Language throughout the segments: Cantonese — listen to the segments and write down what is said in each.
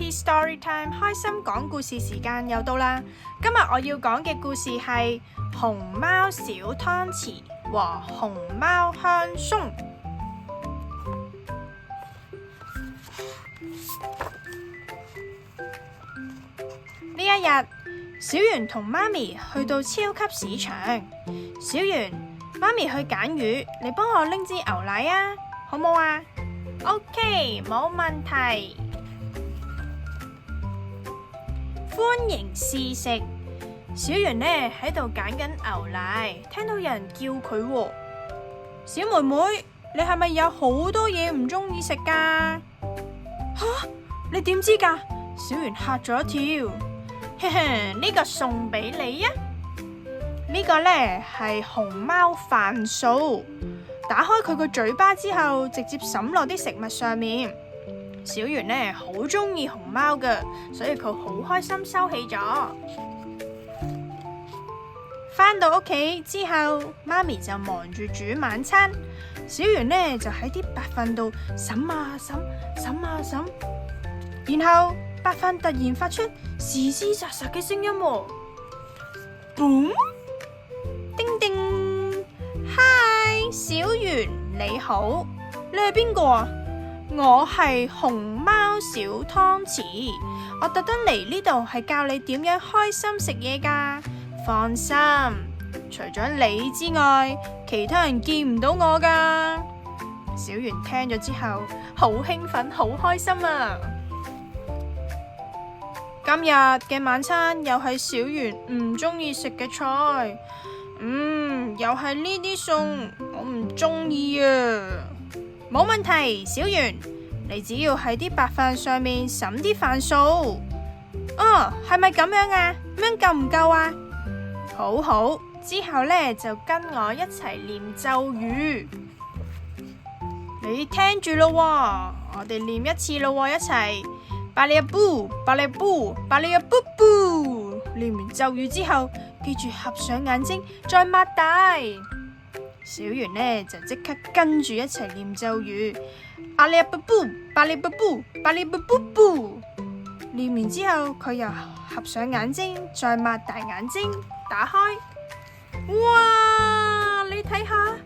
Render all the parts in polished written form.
Happy Story Time， 開心講故事時間又到啦！今日我要講嘅故事係熊貓小湯匙和熊貓香鬆。呢一日，小圓同媽咪去到超級市場。小圓，媽咪去揀魚，你幫我拎支牛奶啊，好冇啊？OK， 冇問題。歡迎試食。小圓呢喺度揀緊牛奶，聽到有人叫佢喎。小妹妹，你係咪有好多嘢唔中意食噶？吓，你點知噶？小圓嚇咗一跳。嘿嘿，呢個送俾你啊！呢個呢係熊貓飯素，打開佢個嘴巴之後，直接抌落啲食物上面。小圓呢好中意熊貓㗎，所以佢好開心收起咗。返到屋企之後，媽咪就忙住煮晚餐，小圓呢就喺啲白飯度揼啊揼，揼啊揼，然後白飯突然發出嘶嘶沙沙嘅聲音喎。boom，叮叮，嗨，小圓你好，你係邊個啊？我係熊貓小湯匙，我特登嚟呢度係教你點樣開心食嘢噶。放心，除咗你之外，其他人見唔到我噶。小圓聽咗之後，好興奮，好開心啊！今日嘅晚餐又係小圓唔中意食嘅菜，又係呢啲餸，我唔中意啊！冇問題，小圓，你只要喺啲白飯上面揼啲飯素。係咪咁樣啊？咁樣夠唔夠啊？好好，之後呢，就跟我一齊念咒語。你聽住咯喎，我哋念一次咯喎，一齊。巴里阿布，巴里阿布，巴里阿布布。念完咒語之後，記住合上眼睛，再擘大。小圓呢就即刻跟住一齊念咒語，阿里阿布布，巴里布布，巴里布布布。念完之後，佢又合上眼睛，再擘大眼睛，打開。哇！你睇下，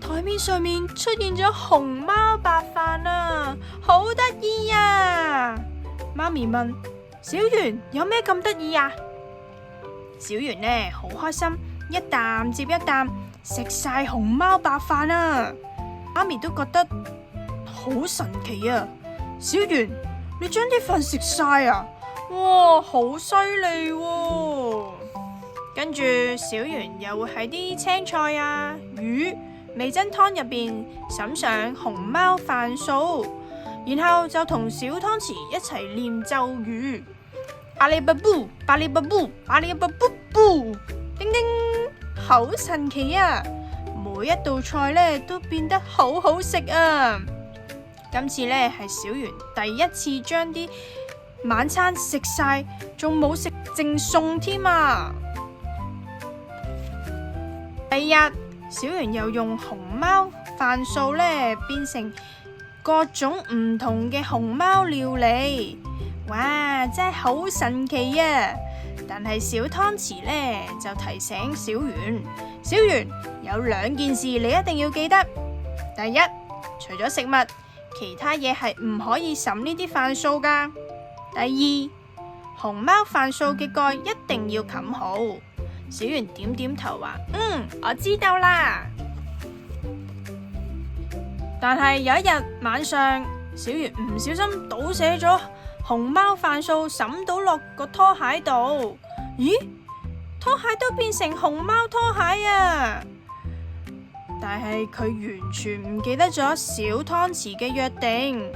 台面上面出現咗熊貓白飯啊，好得意啊！媽咪問小圓有咩咁得意啊？小圓呢好開心，一啖接一啖食晒熊貓白飯啊！媽咪都覺得好神奇啊！小圓，你將啲飯食晒啊！哇，好犀利喎！跟住小圓又會喺啲青菜啊、魚、味噌湯入邊灑上熊貓飯素，然後就同小湯匙一齊念咒語。阿里巴布，巴里巴布，巴里巴布布，叮叮，好神奇啊！每一道菜呢都變得好好食啊！今次呢係小圓第一次將啲晚餐食晒，仲冇食剩餸添啊！第二日，小圓又用熊貓飯素呢變成各種唔同嘅熊貓料理。哇，真係好神奇啊！但係小湯匙呢就提醒小圓，小圓有兩件事你一定要記得。第一，除咗食物，其他嘢係唔可以滲呢啲飯素噶。第二，熊貓飯素嘅蓋一定要冚好。小圓點點頭話：我知道啦。但係有一日晚上，小圓唔小心倒瀉咗熊貓飯素，滲到落個拖鞋度。咦？拖鞋都變成熊貓拖鞋啊！但係佢完全唔記得咗小湯匙嘅約定，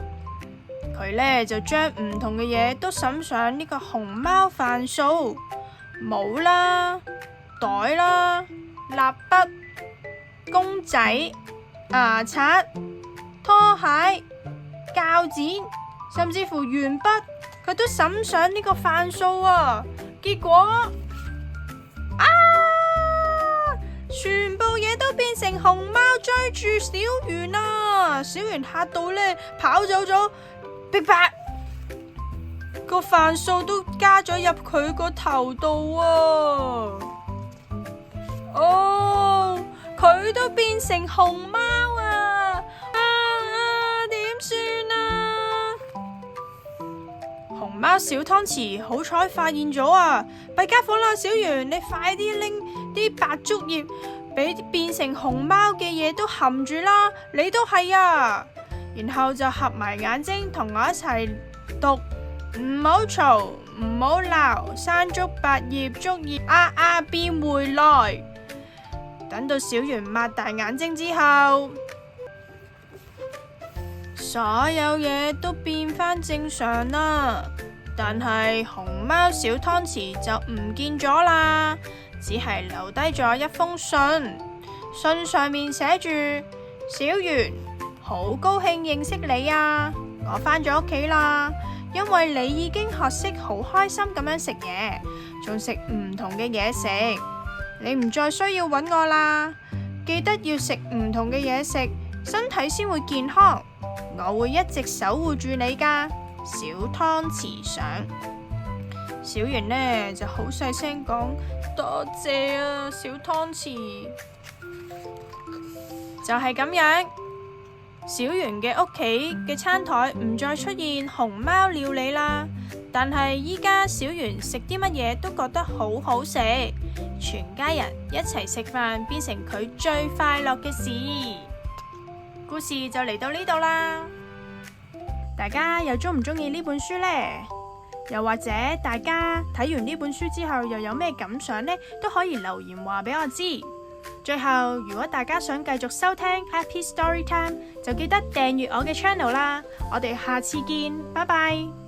佢呢就將唔同嘅嘢都滲上呢個熊貓飯素，帽啦、袋啦、蠟筆、公仔、牙刷、拖鞋、膠剪，甚至乎鉛筆，佢都滲上呢個飯素啊！結果全部嘢都變成熊貓追住小圓啦！小圓嚇到呢，跑走咗，逼白。個飯數都加咗入佢個頭度啊！哦，佢都變成熊貓啊！點算啊？熊貓小湯匙好彩發現咗啊！弊家伙啦，小圓，你快啲拎啲白竹葉俾變成熊貓嘅嘢都含住啦！你都係啊！然後就合埋眼睛同我一齊讀：唔好嘈，唔好鬧，山竹百葉竹葉變回來。等到小圓擘大眼睛之後，所有嘢都變返正常啦。但係熊貓小湯匙就唔見咗啦，只係留低咗一封信。信上面寫住：小圓，好高興認識你啊！我返咗屋企啦，因為你已經學識好開心咁樣食嘢，仲食唔同嘅嘢食。你唔再需要搵我啦，記得要食唔同嘅嘢食，身體先會健康。我會一直守護住你㗎。小湯匙上，小圓呢就好細聲講：多謝啊，小湯匙。就係咁樣，小圓嘅屋企嘅餐台唔再出現熊貓料理啦。但係依家小圓食啲乜嘢都覺得好好食，全家人一齊食飯變成佢最快樂嘅事。故事就嚟到呢度啦。大家又鍾唔鍾意呢本書呢？又或者大家睇完呢本書之後又有咩感想呢？都可以留言話俾我知。最後，如果大家想繼續收聽 Happy Story Time，就記得訂閱我嘅 channel 啦。我哋下次見，拜拜。